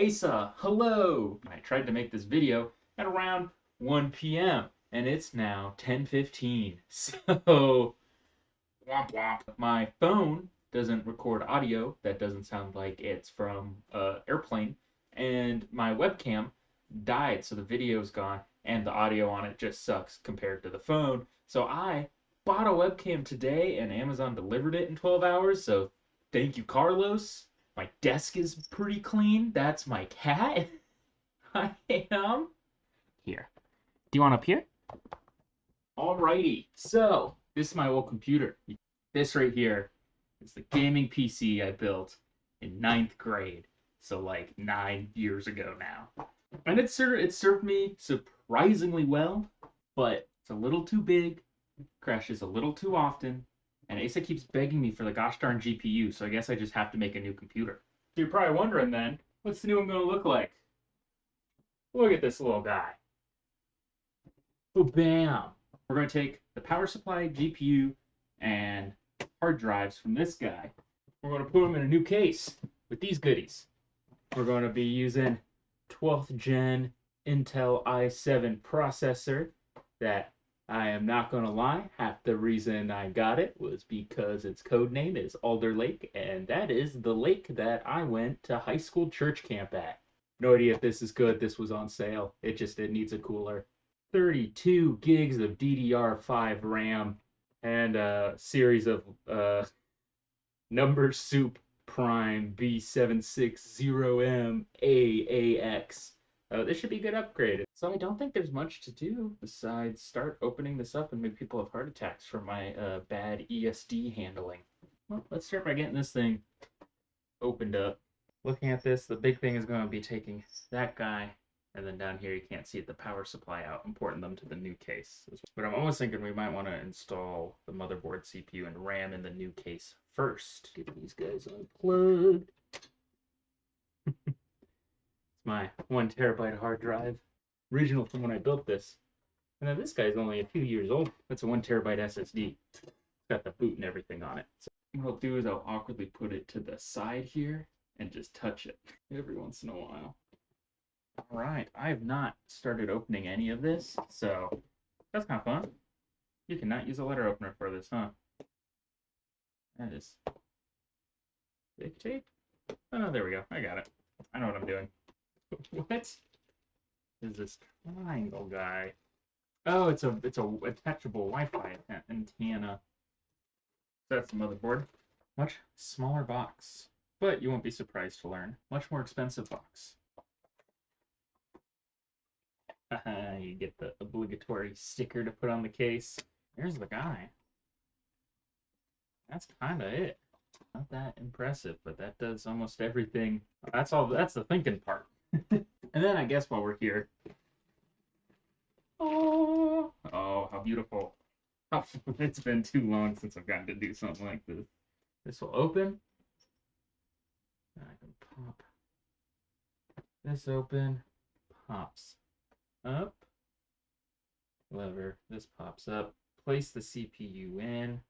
Asa, hello! I tried to make this video at around 1 p.m. and it's now 10:15. So, womp womp. My phone doesn't record audio that doesn't sound like it's from an airplane, and my webcam died, so the video's gone, and the audio on it just sucks compared to the phone. So I bought a webcam today, and Amazon delivered it in 12 hours, so thank you, Carlos. My desk is pretty clean. That's my cat. I am here. Do you want up here? Alrighty. So, this is my old computer. This right here is the gaming PC I built in ninth grade. So, like 9 years ago now. And it served me surprisingly well, but it's a little too big, crashes a little too often, and Asa keeps begging me for the gosh darn GPU, so I guess I just have to make a new computer. So you're probably wondering then, what's the new one going to look like? Look at this little guy. Oh, bam! We're going to take the power supply, GPU, and hard drives from this guy. We're going to put them in a new case with these goodies. We're going to be using 12th gen Intel i7 processor that I am not going to lie, half the reason I got it was because its code name is Alder Lake, and that is the lake that I went to high school church camp at. No idea if this is good. This was on sale. It needs a cooler. 32 gigs of DDR5 RAM and a series of Number Soup Prime B760M AAX. This should be a good upgrade. So I don't think there's much to do besides start opening this up and make people have heart attacks from my bad ESD handling. Well, let's start by getting this thing opened up. Looking at this, the big thing is going to be taking that guy, and then down here you can't see the power supply out, importing them to the new case. But I'm almost thinking we might want to install the motherboard, CPU, and RAM in the new case first. Get these guys unplugged. It's my 1 terabyte hard drive, original from when I built this. And then this guy's only a few years old. That's a 1 terabyte SSD. It's got the boot and everything on it. So what I'll do is I'll awkwardly put it to the side here and just touch it every once in a while. All right, I have not started opening any of this, so that's kind of fun. You cannot use a letter opener for this, huh? That is big tape. Oh, there we go. I got it. I know what I'm doing. What is this triangle guy? Oh, it's a attachable Wi-Fi antenna. That's the motherboard. Much smaller box, but you won't be surprised to learn, much more expensive box. You get the obligatory sticker to put on the case. There's the guy. That's kind of it. Not that impressive, but that does almost everything. That's all. That's the thinking part. And then I guess while we're here, oh, how beautiful! Oh, it's been too long since I've gotten to do something like this. This will open. I can pop this open. Pops up. Lever. This pops up. Place the CPU in.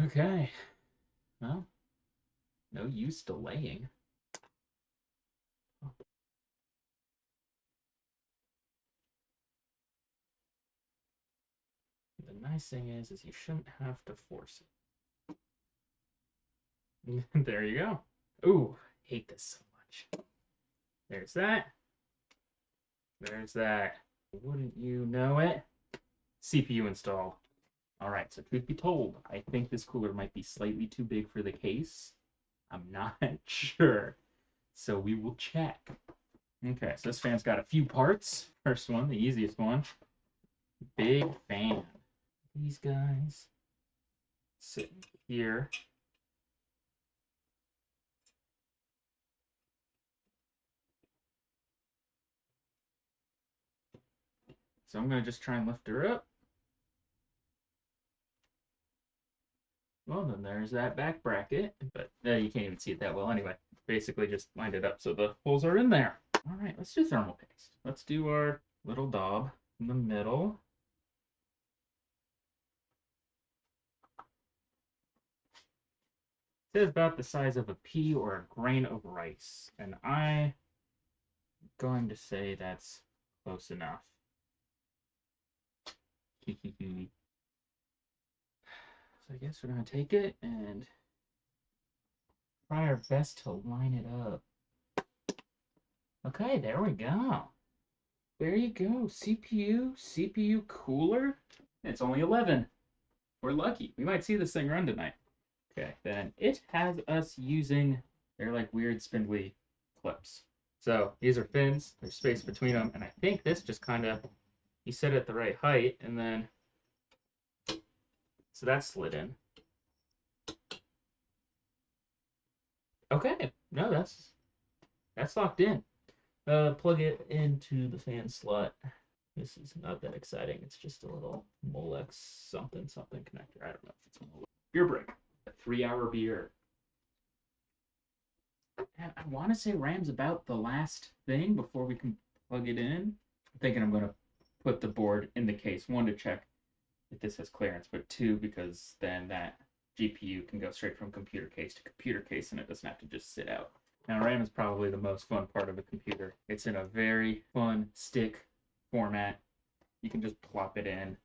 Okay. Well, no use delaying. The nice thing is you shouldn't have to force it. There you go. Ooh, hate this so much. There's that. There's that. Wouldn't you know it? CPU installed. All right, so truth be told, I think this cooler might be slightly too big for the case. I'm not sure. So we will check. Okay, so this fan's got a few parts. First one, the easiest one. Big fan. These guys sitting here. So I'm going to just try and lift her up. Well, then there's that back bracket, but you can't even see it that well anyway. Basically just lined it up so the holes are in there. All right, let's do thermal paste. Let's do our little daub in the middle. It says about the size of a pea or a grain of rice, and I going to say that's close enough. So I guess we're going to take it and try our best to line it up. Okay, there we go. There you go. CPU cooler. It's only 11. We're lucky. We might see this thing run tonight. Okay, then it has us using, they're like weird spindly clips. So these are fins, there's space between them, and I think this just kind of, you set it at the right height, and then, so that's slid in. Okay, no, that's locked in. Plug it into the fan slot. This is not that exciting. It's just a little Molex something connector. I don't know if it's a Molex. Beer break. A 3-hour beer. I want to say RAM's about the last thing before we can plug it in. I'm thinking I'm going to put the board in the case. 1, to check if this has clearance, but 2, because then that GPU can go straight from computer case to computer case and it doesn't have to just sit out. Now, RAM is probably the most fun part of a computer. It's in a very fun stick format. You can just plop it in.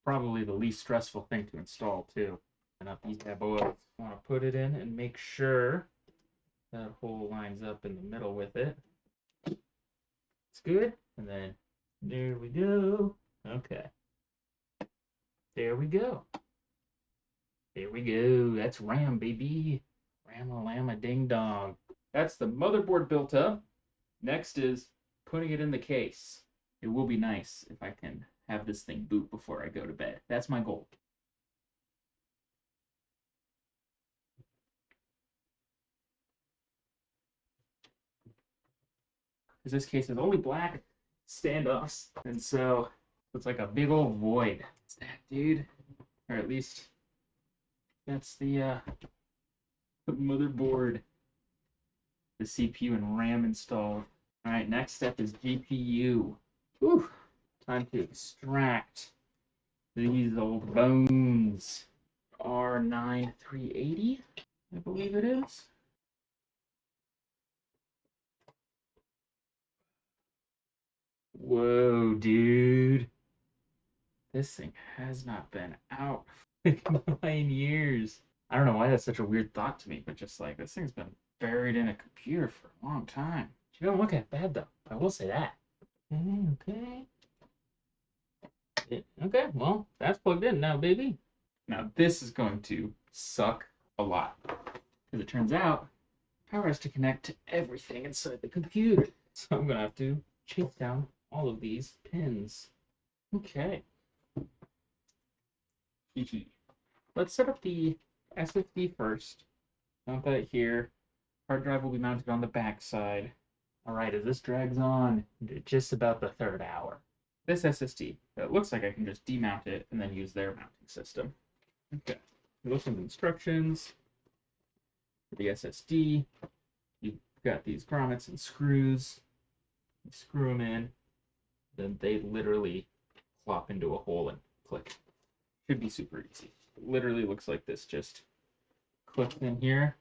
Probably the least stressful thing to install, too. And up these bad boys. I want to put it in and make sure that hole lines up in the middle with it. It's good. And then there we go. Okay. There we go. There we go. That's RAM, baby. Ram-a-llama ding-dong. That's the motherboard built up. Next is putting it in the case. It will be nice if I can have this thing boot before I go to bed. That's my goal. Because this case is only black standoffs, and so it's like a big old void. It's that, dude. Or at least that's the motherboard, the CPU and RAM installed. All right, next step is GPU. Whew. Time to extract these old bones. R9 380, I believe it is. Whoa, dude. This thing has not been out for 9 years. I don't know why that's such a weird thought to me, but just like this thing's been buried in a computer for a long time. She don't look that bad though. I will say that. Okay. Okay, well, that's plugged in now, baby. Now this is going to suck a lot. Because it turns out power has to connect to everything inside the computer. So I'm gonna have to chase down all of these pins. Okay. Let's set up the SSD first. Mount that here. Hard drive will be mounted on the back side. All right, as this drags on, just about the 3rd hour. This SSD, it looks like I can just demount it and then use their mounting system. Okay, look at the instructions. For the SSD, you've got these grommets and screws. You screw them in, then they literally plop into a hole and click. Should be super easy. It literally looks like this, just clips in here,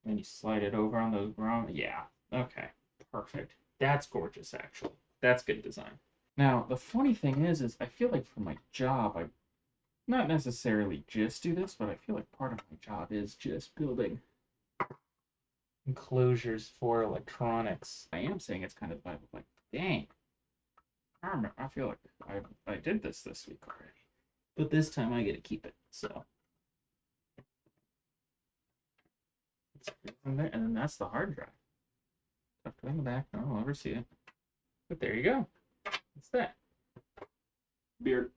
and you slide it over on those grommets. Yeah, okay, perfect. That's gorgeous, actually. That's good design. Now, the funny thing is I feel like for my job, I not necessarily just do this, but I feel like part of my job is just building enclosures for electronics. I am saying it's kind of like, dang, I feel like I did this week already. But this time I get to keep it, so. And then that's the hard drive. Tucked in the back, no one will ever see it. But there you go. What's that? Beer.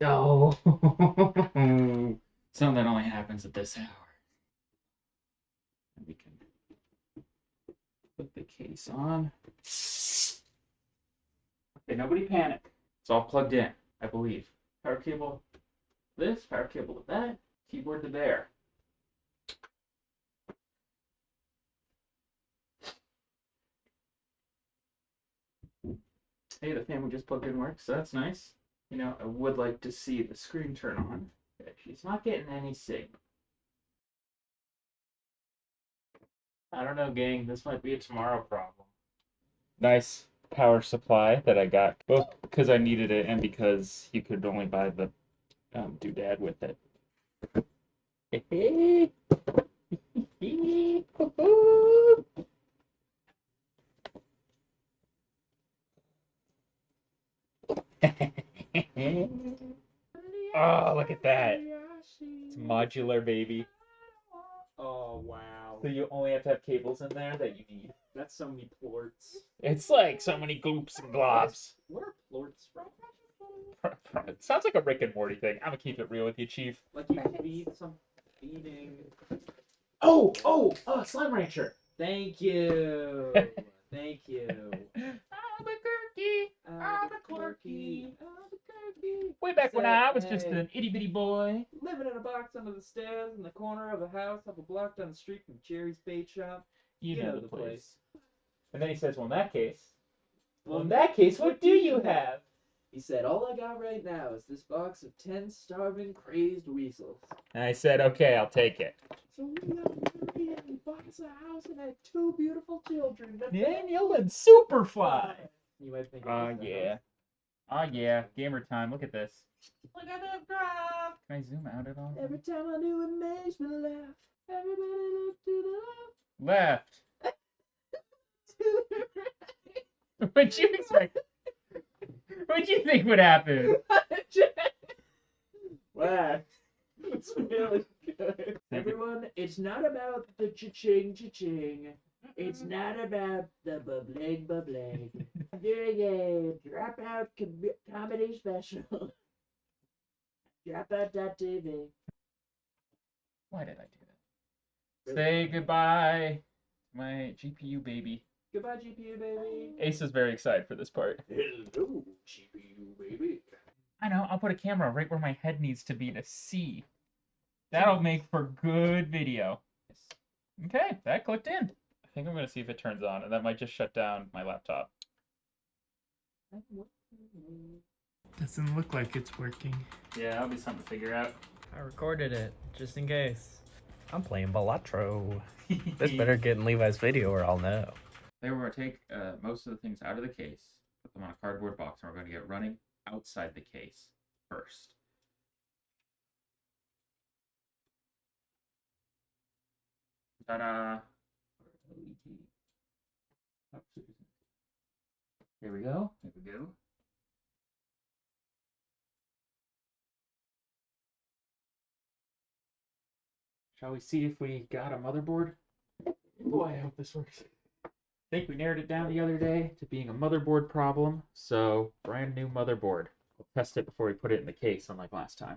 Oh. Something that only happens at this hour. We can put the case on. Okay, nobody panic. It's all plugged in, I believe. Power cable to this, power cable to that, keyboard to there. Hey, the fan we just plugged in works, so that's nice. You know, I would like to see the screen turn on. Okay, she's not getting any signal. I don't know, gang. This might be a tomorrow problem. Nice power supply that I got, both because I needed it and because you could only buy the doodad with it. Oh, look at that. It's modular, baby. Oh, wow. So you only have to have cables in there that you need. That's so many plorts. It's like so many gloops and globs. What are plorts from? It sounds like a Rick and Morty thing. I'm gonna keep it real with you, Chief. Like you feed some feeding. Oh, Slime Rancher. Thank you. Thank you. Albuquerque. Albuquerque. Way back when I was Say, just an itty bitty boy. living in a box under the stairs in the corner of a house half a block down the street from Jerry's Bait Shop. You know the place. place. And then he says, well, in that case, what do you have? He said, all I got right now is this box of 10 starving, crazed weasels. And I said, okay, I'll take it. So we got married and we bought us a house and had 2 beautiful children. Daniel and Superfly. You might think Yeah. Yeah. Gamer time. Look at this. Look at that graph. Can I zoom out at all? Every time I do it makes me laugh. Everybody look to the Left. left. To the right. What'd you expect? What'd you think would happen? Wow. It's really good. Everyone, it's not about the cha-ching, cha-ching. It's not about the bubbling, bubbling. I'm doing a dropout comedy special. Dropout.tv. Why did I do that? Say goodbye, my GPU baby. Goodbye, GPU baby. Ace is very excited for this part. Hello, GPU baby. I know, I'll put a camera right where my head needs to be to see. That'll make for good video. Okay, that clicked in. I think I'm going to see if it turns on, and that might just shut down my laptop. Doesn't look like it's working. Yeah, that'll be something to figure out. I recorded it, just in case. I'm playing Balatro. This better get in Levi's video or I'll know. Then we're going to take most of the things out of the case, put them on a cardboard box, and we're going to get running outside the case first. Ta-da! Here we go. Here we go. Shall we see if we got a motherboard? Boy, I hope this works. I think we narrowed it down the other day to being a motherboard problem, so brand new motherboard. We'll test it before we put it in the case, unlike last time.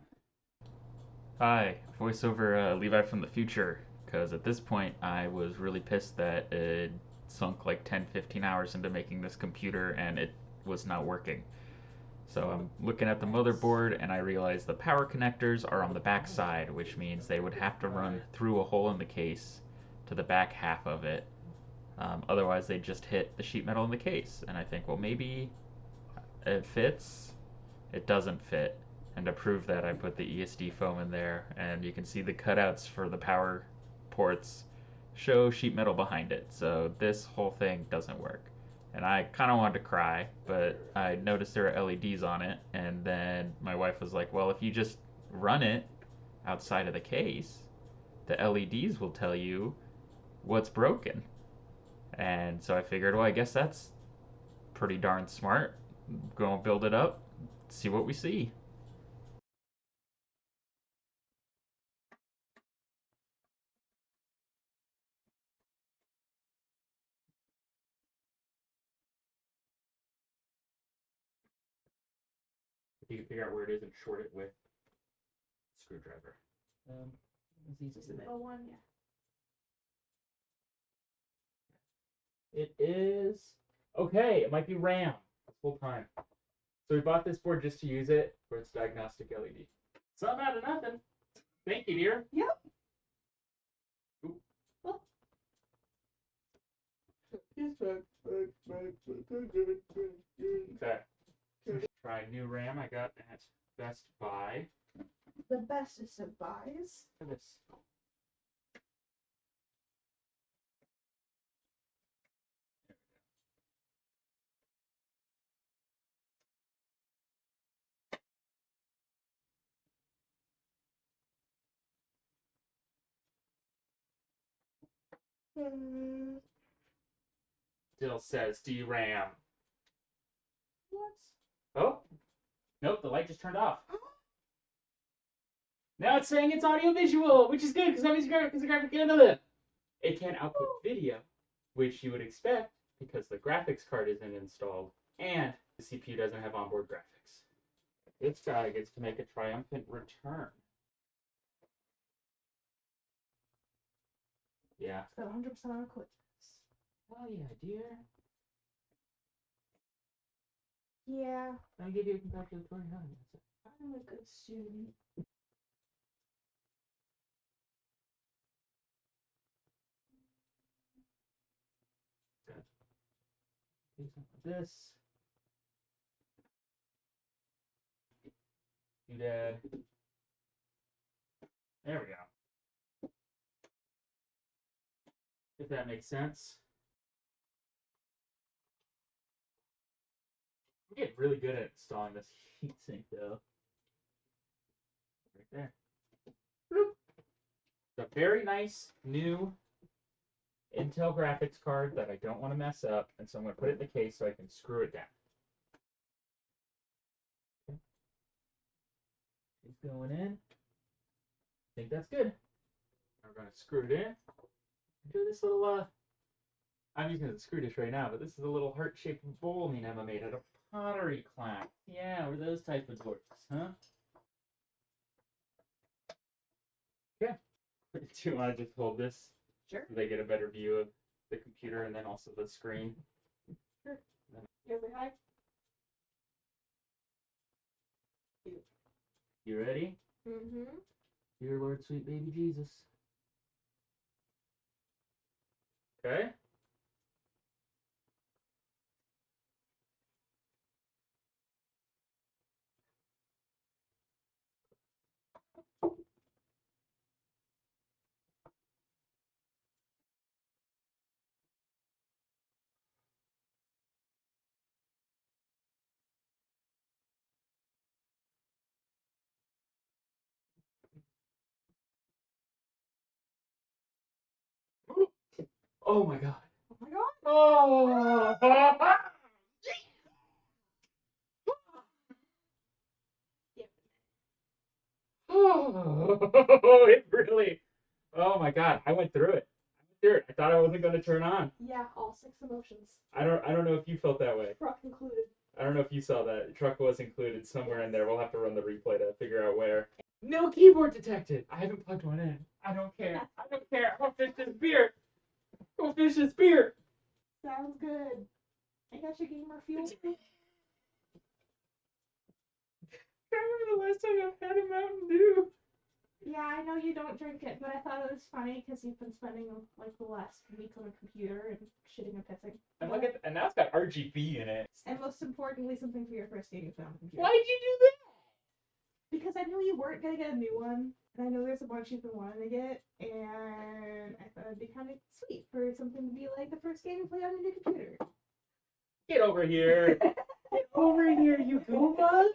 Hi, voiceover Levi from the future, because at this point I was really pissed that it sunk like 10-15 hours into making this computer and it was not working. So I'm looking at the motherboard and I realize the power connectors are on the back side, which means they would have to run through a hole in the case to the back half of it. Otherwise they'd just hit the sheet metal in the case. And I think, well, maybe it fits. It doesn't fit. And to prove that, I put the ESD foam in there, and you can see the cutouts for the power ports show sheet metal behind it. So this whole thing doesn't work. And I kind of wanted to cry, but I noticed there are LEDs on it, and then my wife was like, well, if you just run it outside of the case, the LEDs will tell you what's broken. And so I figured, well, I guess that's pretty darn smart. Go and build it up, see what we see. If you can figure out where it is and short it with a screwdriver. One, yeah. It is okay. It might be RAM. It's full time. So we bought this board just to use it for its diagnostic LED. Something out of nothing. Thank you, dear. Yep. Ooh. Oh. Okay. Try new RAM I got at Best Buy. The bestest of buys. Look at this. Still says DRAM. What? Oh, nope, the light just turned off. Now it's saying it's audio visual, which is good because that means it's a graphic card. It can output video, which you would expect because the graphics card isn't installed and the CPU doesn't have onboard graphics. This guy gets to make a triumphant return. Yeah. It's got 100% on quick. Oh yeah, dear. Yeah, I give you a congratulatory hug. I'm a good student. Do something like this. Doodad. There we go. If that makes sense. I'm getting really good at installing this heatsink though. Right there. Boop. It's a very nice new Intel graphics card that I don't want to mess up, and so I'm going to put it in the case so I can screw it down. Okay. It's going in. I think that's good. We're going to screw it in. Do this little, I'm using the screw dish right now, but this is a little heart-shaped bowl me and Emma made out of pottery clay. Yeah, we're those type of dorks, huh? Yeah. Do you want to just hold this? Sure. So they get a better view of the computer and then also the screen. Sure. You say hi? You ready? Mm-hmm. Dear Lord, sweet baby Jesus. Okay. Oh my god. Oh my god. Oh! Oh, it really. Oh my god, I went through it. I thought I wasn't going to turn on. Yeah, all 6 emotions. I don't know if you felt that way. Truck included. I don't know if you saw that. Truck was included somewhere in there. We'll have to run the replay to figure out where. No keyboard detected. I haven't plugged one in. I don't care. I don't care. I'll finish this beer. Go finish this beer. Sounds good. I got your gamer fuel. I remember the last time I've had a Mountain Dew. Yeah, I know you don't drink it, but I thought it was funny because you've been spending like the last week on a computer and shitting and pissing. And look at, and now it's got RGB in it. And most importantly, something for your first game you found on the computer. Why did you do that? Because I knew you weren't gonna get a new one, and I know there's a bunch you've been wanting to get, and I thought it'd be kind of sweet for something to be like the first game you play on your new computer. Get over here. Get over here, you goomba.